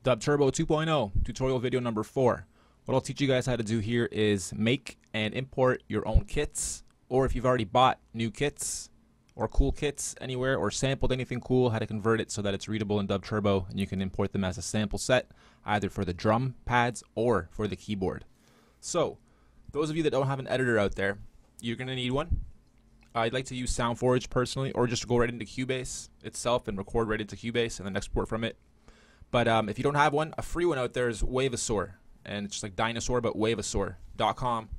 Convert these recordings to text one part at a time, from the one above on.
DUBTurbo 2.0 tutorial video number 4. What I'll teach you guys how to do here is make and import your own kits, or if you've already bought new kits or cool kits anywhere or sampled anything cool, how to convert it so that it's readable in DUBTurbo and you can import them as a sample set either for the drum pads or for the keyboard. So those of you that don't have an editor out there, you're going to need one. I'd like to use SoundForge personally, or just go right into Cubase itself and record right into Cubase and then export from it. But if you don't have one, a free one out there is Wavesaur, and it's just like dinosaur but wavesaur.com.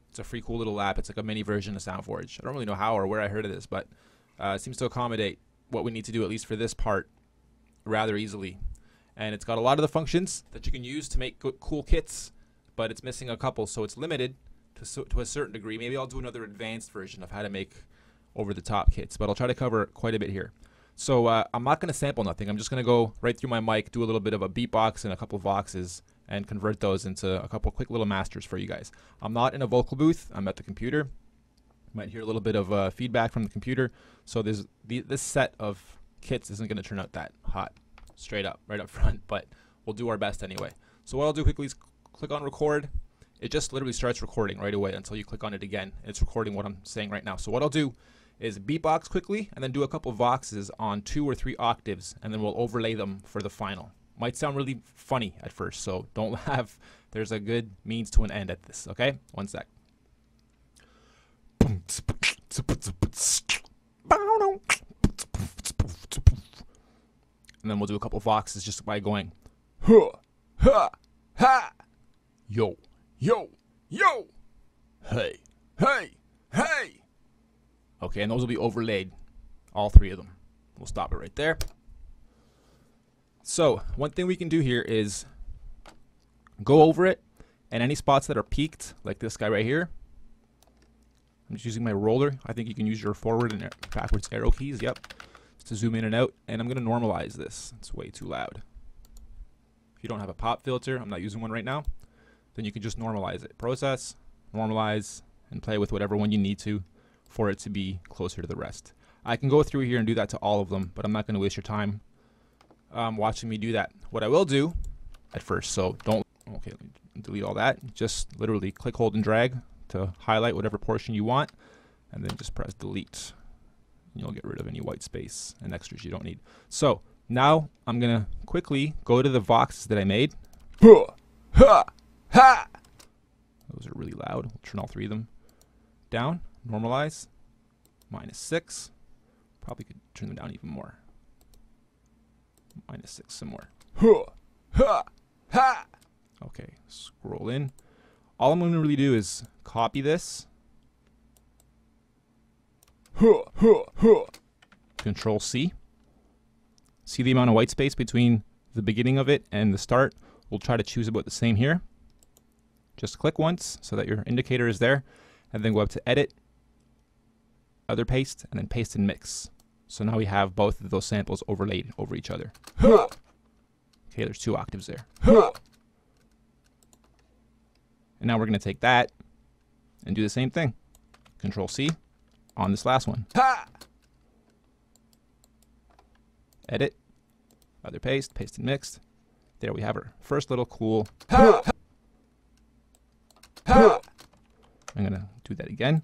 It's a free cool little app. It's like a mini version of SoundForge. I don't really know how or where I heard of this, but it seems to accommodate what we need to do, at least for this part, rather easily. And it's got a lot of the functions that you can use to make cool kits, but it's missing a couple, so it's limited to a certain degree. Maybe I'll do another advanced version of how to make over-the-top kits, but I'll try to cover quite a bit here. So I'm not going to sample nothing. I'm just going to go right through my mic, do a little bit of a beatbox and a couple of voxes, and convert those into a couple quick little masters for you guys. I'm not in a vocal booth. I'm at the computer. You might hear a little bit of feedback from the computer. So this set of kits isn't going to turn out that hot, straight up, right up front, but we'll do our best anyway. So what I'll do quickly is click on record. It just literally starts recording right away until you click on it again. It's recording what I'm saying right now. So what I'll do is beatbox quickly and then do a couple of voxes on 2 or 3 octaves, and then we'll overlay them for the final. Might sound really funny at first, so don't laugh. There's a good means to an end at this, okay? One sec. And then we'll do a couple of voxes just by going ha, ha, ha, yo, yo, yo, hey, hey, hey. Okay, and those will be overlaid, all 3 of them. We'll stop it right there. So one thing we can do here is go over it, and any spots that are peaked, like this guy right here, I'm just using my roller. I think you can use your forward and backwards arrow keys, yep, just to zoom in and out, and I'm going to normalize this. It's way too loud. If you don't have a pop filter, I'm not using one right now, then you can just normalize it. Process, normalize, and play with whatever one you need to for it to be closer to the rest. I can go through here and do that to all of them, but I'm not going to waste your time watching me do that. What I will do at first, so don't, okay, let me delete all that. Just literally click, hold, and drag to highlight whatever portion you want, and then just press delete. And you'll get rid of any white space and extras you don't need. So now I'm going to quickly go to the voxes that I made. Those are really loud. We'll turn all 3 of them down. Normalize, -6. Probably could turn them down even more. -6 some more. Okay, scroll in. All I'm going to really do is copy this. Control C. See the amount of white space between the beginning of it and the start? We'll try to choose about the same here. Just click once so that your indicator is there, and then go up to Edit, Other Paste, and then Paste and Mix. So now we have both of those samples overlaid over each other. Okay, there's 2 octaves there. And now we're going to take that and do the same thing. Control C on this last one. Edit, Other Paste, Paste and Mix. There we have our first little cool. I'm going to do that again.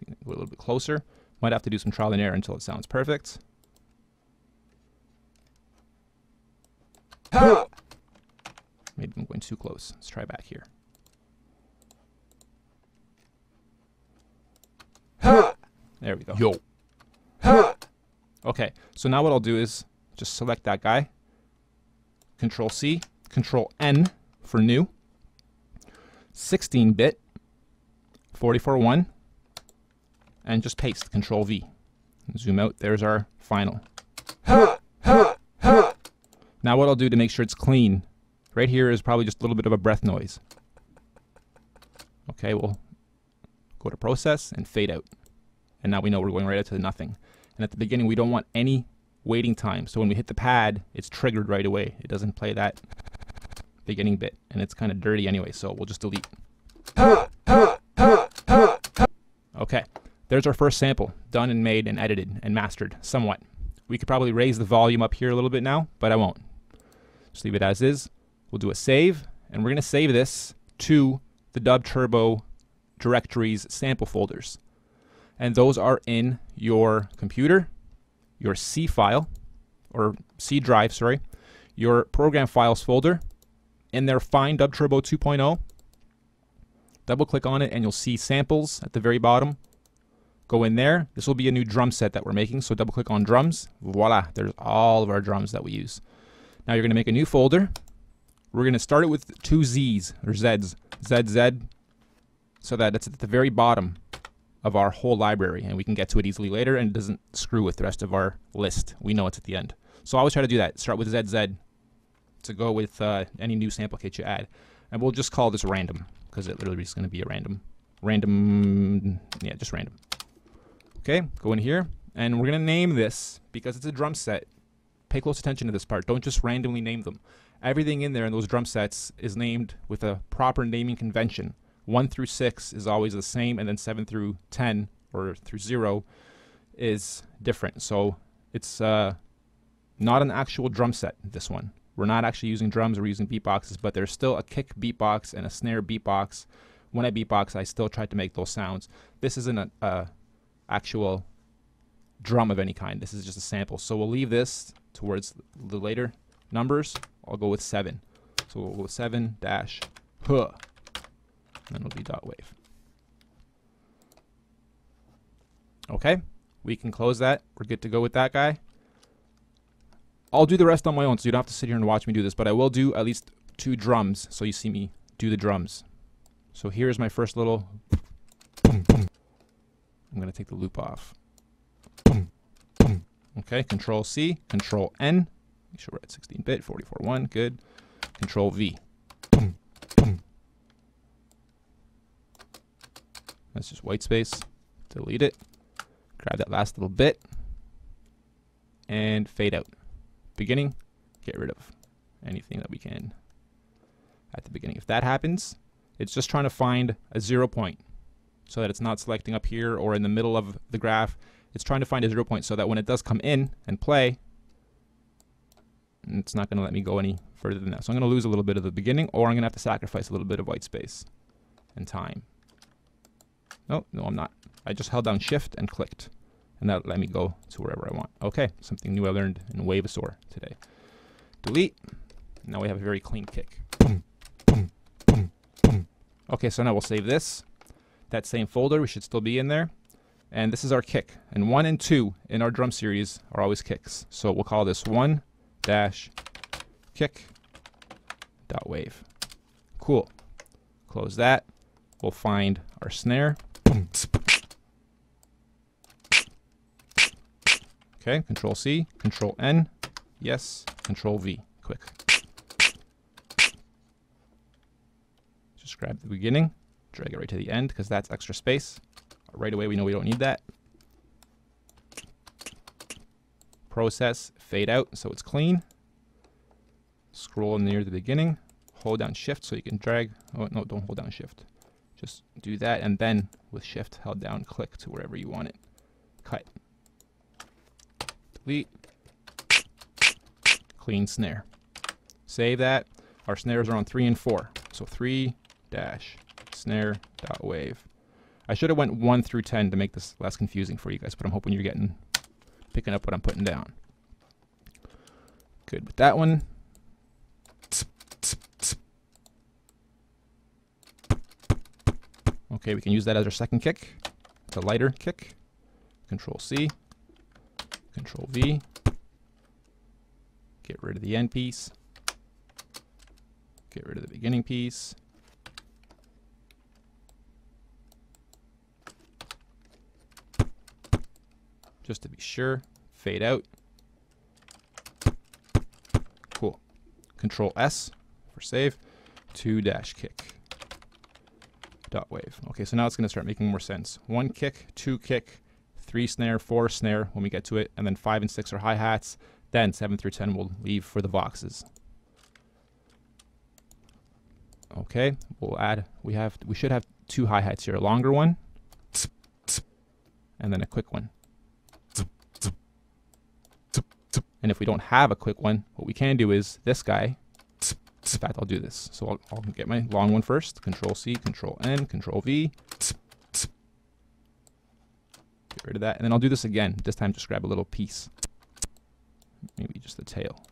Go a little bit closer. Might have to do some trial and error until it sounds perfect. Maybe I'm going too close. Let's try back here. There we go. Yo. Okay, so now what I'll do is just select that guy. Control C, Control N for new. 16-bit, 44.1. And just paste, Control V. Zoom out, there's our final. Now what I'll do to make sure it's clean, right here is probably just a little bit of a breath noise. Okay, we'll go to Process and Fade Out. And now we know we're going right out to nothing. And at the beginning, we don't want any waiting time. So when we hit the pad, it's triggered right away. It doesn't play that beginning bit. And it's kind of dirty anyway, so we'll just delete. Okay. There's our first sample, done and made and edited and mastered somewhat. We could probably raise the volume up here a little bit now, but I won't. Just leave it as is. We'll do a save, and we're going to save this to the DUBTurbo directories sample folders. And those are in your computer, your C file, or C drive, sorry, your program files folder. In there, find DUBTurbo 2.0. Double click on it and you'll see samples at the very bottom. Go in there. This will be a new drum set that we're making, so double click on drums. Voila, there's all of our drums that we use. Now you're going to make a new folder. We're going to start it with 2 Z's, or Z's, ZZ, so that it's at the very bottom of our whole library, and we can get to it easily later, and it doesn't screw with the rest of our list. We know it's at the end. So I always try to do that. Start with ZZ to go with any new sample kit you add. And we'll just call this random, because it literally is going to be a random, yeah, just random. Okay, go in here, and we're going to name this, because it's a drum set. Pay close attention to this part. Don't just randomly name them. Everything in there in those drum sets is named with a proper naming convention. 1 through 6 is always the same, and then 7 through 10, or through 0, is different. So it's not an actual drum set, this one. We're not actually using drums, we're using beatboxes, but there's still a kick beatbox and a snare beatbox. When I beatbox, I still try to make those sounds. This isn't a actual drum of any kind. This is just a sample. So we'll leave this towards the later numbers. I'll go with 7. So we'll go with 7 dash huh. And then it'll be dot wave. Okay, we can close that. We're good to go with that guy. I'll do the rest on my own, so you don't have to sit here and watch me do this, but I will do at least 2 drums, so you see me do the drums. So here's my first little boom, boom. I'm going to take the loop off. Boom, boom. Okay, Control C, Control N. Make sure we're at 16-bit, 44.1, good. Control V. Boom, boom. That's just white space. Delete it. Grab that last little bit. And fade out. Beginning, get rid of anything that we can at the beginning. If that happens, it's just trying to find a 0 point so that it's not selecting up here or in the middle of the graph. It's trying to find a 0 point so that when it does come in and play, it's not going to let me go any further than that. So I'm going to lose a little bit of the beginning, or I'm going to have to sacrifice a little bit of white space and time. No, I'm not. I just held down Shift and clicked, and that let me go to wherever I want. Okay, something new I learned in Wavesaur today. Delete. Now we have a very clean kick. Boom, boom, boom, boom. Okay, so now we'll save this. That same folder, we should still be in there. And this is our kick. And 1 and 2 in our drum series are always kicks. So we'll call this 1 dash kick dot wave. Cool. Close that. We'll find our snare. Okay, Control C, Control N, yes, Control V, quick. Just grab the beginning, drag it right to the end, because that's extra space. Right away we know we don't need that. Process, fade out, so it's clean. Scroll near the beginning, hold down Shift so you can drag. Oh no, don't hold down Shift. Just do that, and then with Shift held down, click to wherever you want it. Cut. Delete. Clean snare. Save that. Our snares are on 3 and 4. So 3 dash snare dot wave. I should have went 1 through 10 to make this less confusing for you guys, but I'm hoping you're picking up what I'm putting down. Good with that one. Okay, we can use that as our second kick. It's a lighter kick. Control C, Control V. Get rid of the end piece. Get rid of the beginning piece. Just to be sure, fade out. Cool. Control S for save. 2 dash kick. Dot wave. Okay, so now it's going to start making more sense. 1 kick, 2 kick, 3 snare, 4 snare when we get to it, and then 5 and 6 are hi-hats. Then 7 through 10 we'll leave for the voxes. Okay, we'll add. We should have 2 hi-hats here. A longer one, and then a quick one. And if we don't have a quick one, what we can do is this guy, In fact, I'll do this. So I'll get my long one first. Control C, Control N, Control V. Get rid of that. And then I'll do this again. This time just grab a little piece. Maybe just the tail.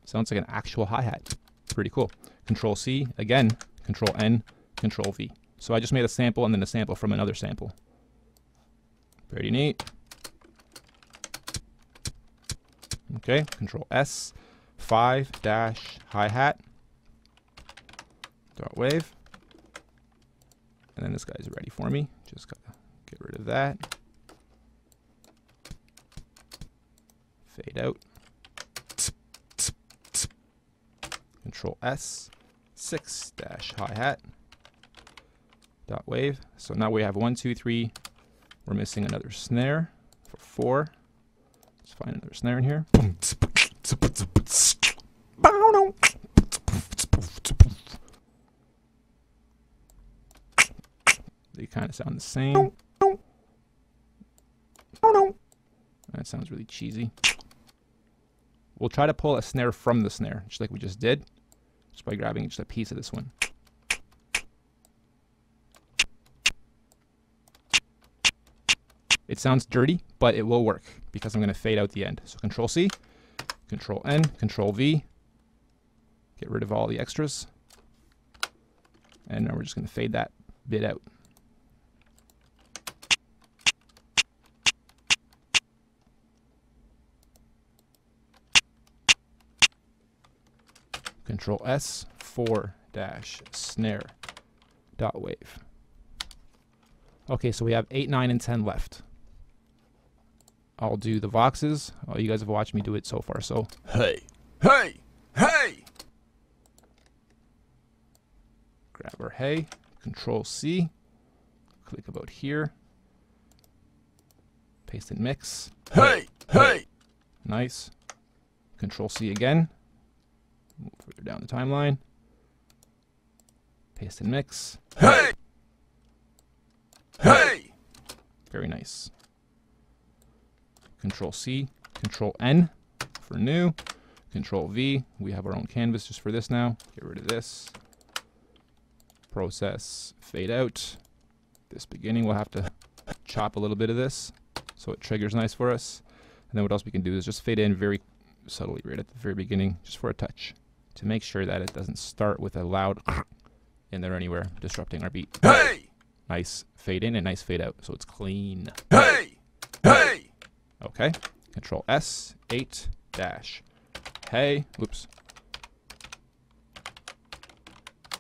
Sounds like an actual hi-hat. Pretty cool. Control C, again, Control N, Control V. So I just made a sample and then a sample from another sample. Pretty neat. Okay, Control S, 5 dash hi-hat, dot wave. And then this guy's ready for me. Just gotta get rid of that. Fade out. Control S, 6 dash hi-hat, dot wave. So now we have 1, 2, 3. We're missing another snare for 4. Let's find another snare in here. They kind of sound the same. That sounds really cheesy. We'll try to pull a snare from the snare, just like we just did, just by grabbing just a piece of this one. It sounds dirty, but it will work because I'm going to fade out the end. So Control C, Control N, Control V. Get rid of all the extras. And now we're just going to fade that bit out. Control S, 4 dash snare dot wave. Okay, so we have 8, 9, and 10 left. I'll do the voxes. Oh, you guys have watched me do it so far, so. Hey, hey, hey! Grab our hey, Control C, click about here, paste and mix. Hey, hey! Nice. Control C again, move further down the timeline, paste and mix. Hey! Hey! Very nice. Control C, Control N for new, Control V. We have our own canvas just for this now. Get rid of this. Process, fade out. This beginning, we'll have to chop a little bit of this so it triggers nice for us. And then what else we can do is just fade in very subtly right at the very beginning, just for a touch, to make sure that it doesn't start with a loud in there anywhere, disrupting our beat. Hey! Nice fade in and nice fade out, so it's clean. Hey! Hey! Okay, Control S, 8 dash hey, whoops,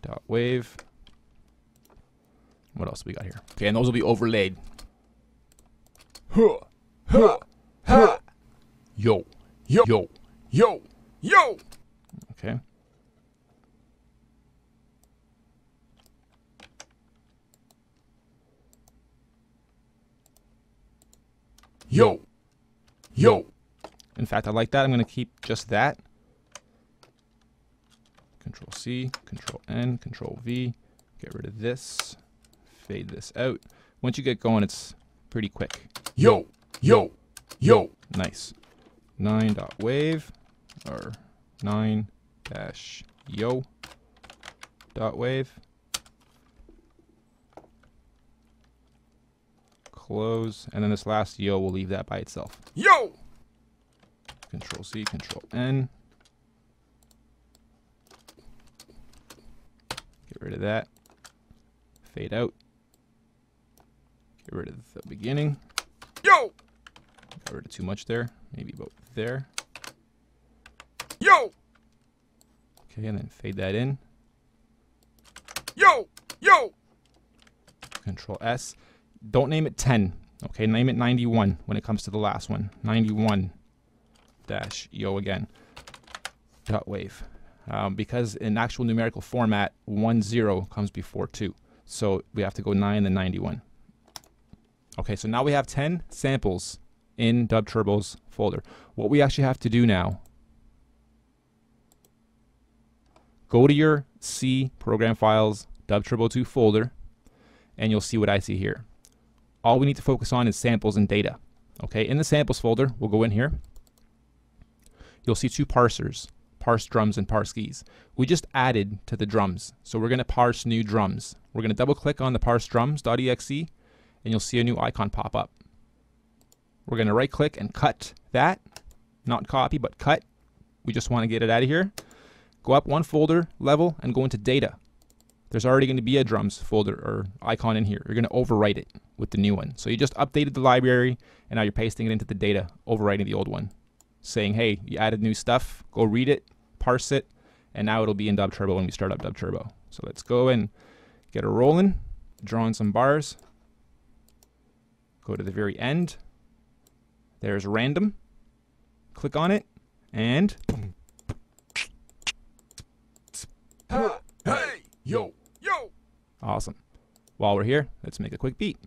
dot wave. What else do we got here? Okay, and those will be overlaid. Huh! Huh! Huh! Yo, Yo! yo. Yo! Yo! Okay. Yo! Yo! In fact, I like that. I'm going to keep just that. Control C, Control N, Control V. Get rid of this. Fade this out. Once you get going, it's pretty quick. Yo! Yo! Yo! Nice. 9 dot wave, or 9 dash yo dot wave. Close, and then this last yo, we'll leave that by itself. Yo! Control C, Control N. Get rid of that. Fade out. Get rid of the beginning. Yo! Got rid of too much there. Maybe about there. Yo! Okay, and then fade that in. Yo! Yo! Control S. Don't name it 10. Okay, name it 91 when it comes to the last one. 91 dash yo again. Dot wave. Because in actual numerical format, 10 comes before 2. So we have to go 9 then 91. Okay, so now we have 10 samples in DUBTurbo's folder. What we actually have to do now, go to your C program files DUBTurbo 2 folder, and you'll see what I see here. All we need to focus on is samples and data. Okay, in the samples folder, we'll go in here. you'll see two parsers, parse drums and parse keys. We just added to the drums, so we're going to parse new drums. We're going to double click on the parse drums.exe, and you'll see a new icon pop up. We're going to right click and cut that, not copy, but cut. We just want to get it out of here. Go up one folder level and go into data. There's already going to be a drums folder or icon in here. You're going to overwrite it with the new one. So you just updated the library, and now you're pasting it into the data, overwriting the old one, saying, hey, you added new stuff, go read it, parse it, and now it'll be in DUBTurbo when we start up DUBTurbo. So let's go and get it rolling, draw in some bars, go to the very end. There's random, click on it, and Hey, yo, yo. awesome. While we're here, let's make a quick beat.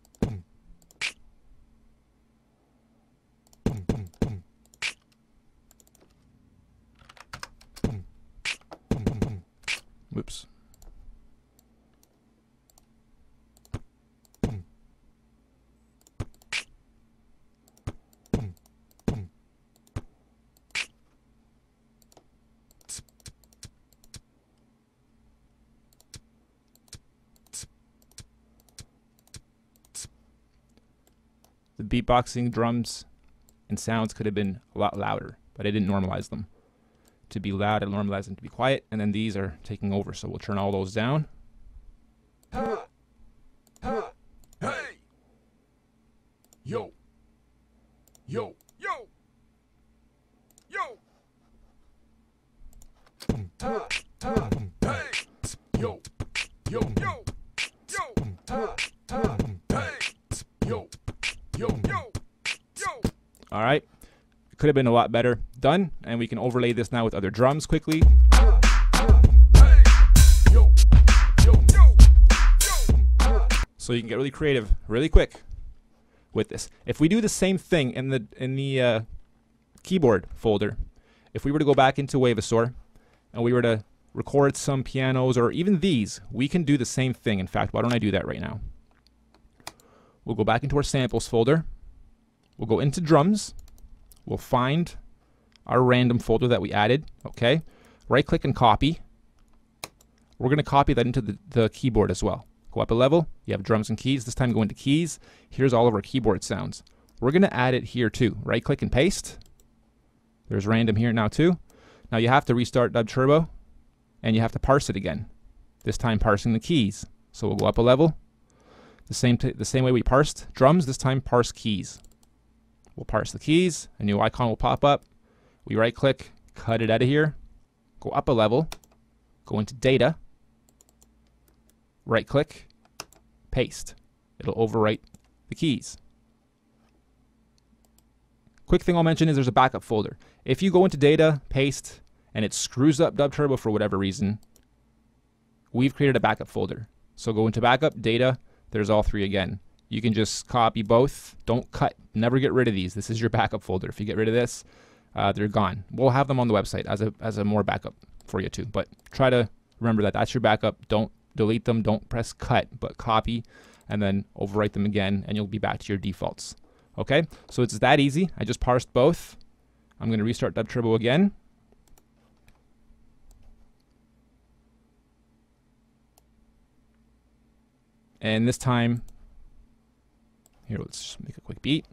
Whoops. The beatboxing drums and sounds could have been a lot louder, but I didn't normalize them. To be loud, I normalized them to be quiet, and then these are taking over, so we'll turn all those down. Hey, yo, yo, yo, yo. Hey, yo, yo, yo, yo. Hey, yo, yo, yo, yo. All right. It could have been a lot better. Done. And we can overlay this now with other drums quickly. Hey, yo, yo, yo, yo. So you can get really creative really quick with this. If we do the same thing in the keyboard folder, if we were to go back into Wavesaur and we were to record some pianos or even these, we can do the same thing. In fact, why don't I do that right now? We'll go back into our samples folder. We'll go into drums. We'll find our random folder that we added. Okay. Right click and copy. We're going to copy that into the keyboard as well. Go up a level. You have drums and keys. This time go into keys. Here's all of our keyboard sounds. We're going to add it here too. Right click and paste. There's random here now too. Now you have to restart DUBTurbo and you have to parse it again. This time parsing the keys. So we'll go up a level. The same way we parsed drums, this time parse keys. We'll parse the keys. A new icon will pop up. We right click, cut it out of here. Go up a level. Go into data. Right click, paste. It'll overwrite the keys. Quick thing I'll mention is there's a backup folder. If you go into data, paste, and it screws up DUBTurbo for whatever reason, we've created a backup folder. So go into backup, data, there's all three again. You can just copy both. Don't cut. Never get rid of these. This is your backup folder. If you get rid of this, they're gone. We'll have them on the website as a more backup for you too. But try to remember that that's your backup. Don't delete them. Don't press cut, but copy and then overwrite them again, and you'll be back to your defaults. Okay? So it's that easy. I just parsed both. I'm going to restart DUBTurbo again. And this time, here, let's just make a quick beat.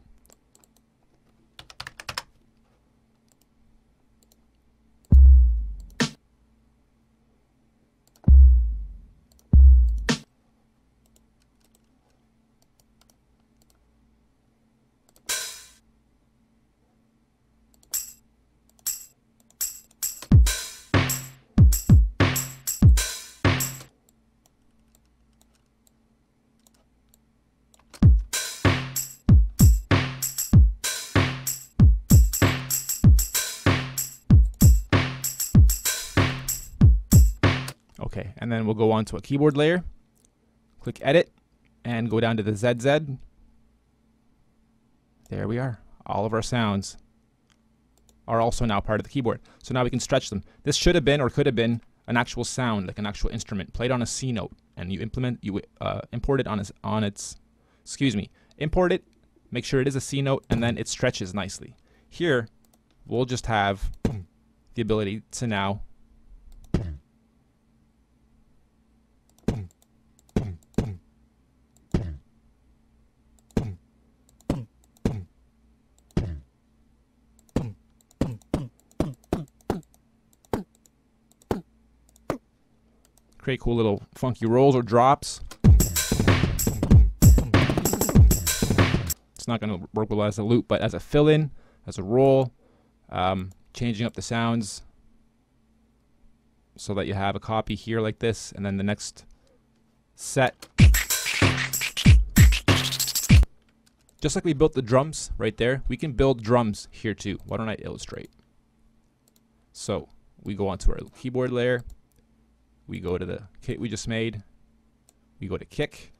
Okay, and then we'll go on to a keyboard layer. Click Edit, and go down to the ZZ. There we are. All of our sounds are also now part of the keyboard. So now we can stretch them. This should have been or could have been an actual sound, like an actual instrument, played on a C note, and you import it on its, import it, make sure it is a C note, and then it stretches nicely. Here, we'll just have the ability to now create cool little funky rolls or drops. It's not going to work well as a loop, but as a fill-in, as a roll, changing up the sounds so that you have a copy here like this, and then the next set. Just like we built the drums right there, we can build drums here too. Why don't I illustrate? So we go onto our keyboard layer. We go to the kit we just made. We go to kick.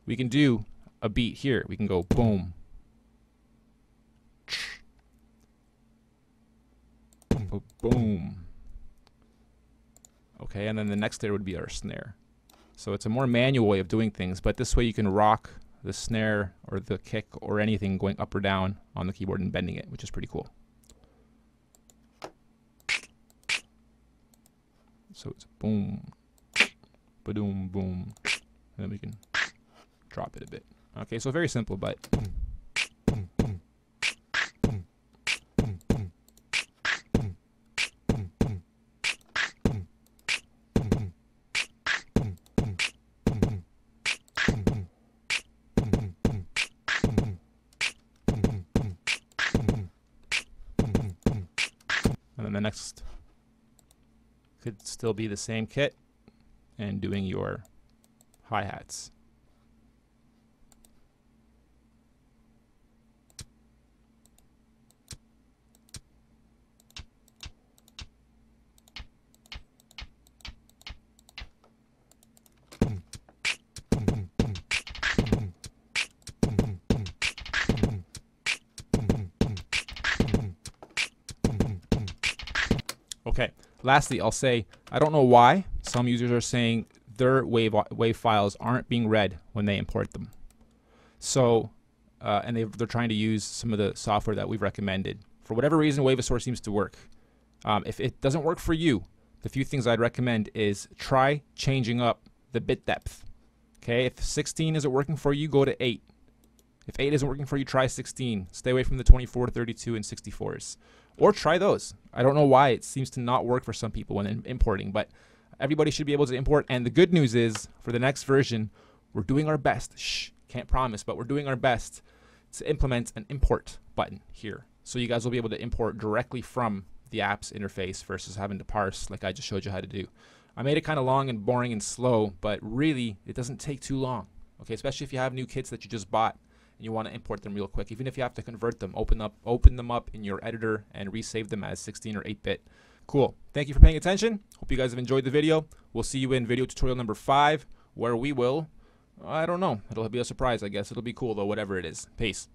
We can do a beat here. We can go boom. Boom. Okay, and then the next layer would be our snare. So it's a more manual way of doing things, but this way you can rock the snare or the kick or anything going up or down on the keyboard and bending it, which is pretty cool. So it's boom, ba-doom, boom, and then we can drop it a bit. Okay, so very simple, but and then the next could still be the same kit and doing your hi-hats. Okay, lastly, I'll say, I don't know why some users are saying their WAV files aren't being read when they import them. So, and they're trying to use some of the software that we've recommended. For whatever reason, Wavesaur seems to work. If it doesn't work for you, the few things I'd recommend is try changing up the bit depth. Okay, if 16 isn't working for you, go to 8. If 8 isn't working for you, try 16. Stay away from the 24, 32, and 64s. Or try those. I don't know why it seems to not work for some people when importing, but everybody should be able to import. And the good news is, for the next version, we're doing our best. Shh, can't promise, but we're doing our best to implement an import button here. So you guys will be able to import directly from the app's interface versus having to parse like I just showed you how to do. I made it kind of long and boring and slow, but really, it doesn't take too long. Okay, especially if you have new kits that you just bought and you want to import them real quick. Even if you have to convert them, open them up in your editor and resave them as 16 or 8-bit. Cool. Thank you for paying attention. Hope you guys have enjoyed the video. We'll see you in video tutorial number 5, where we will, I don't know, it'll be a surprise, I guess. It'll be cool though, whatever it is. Peace.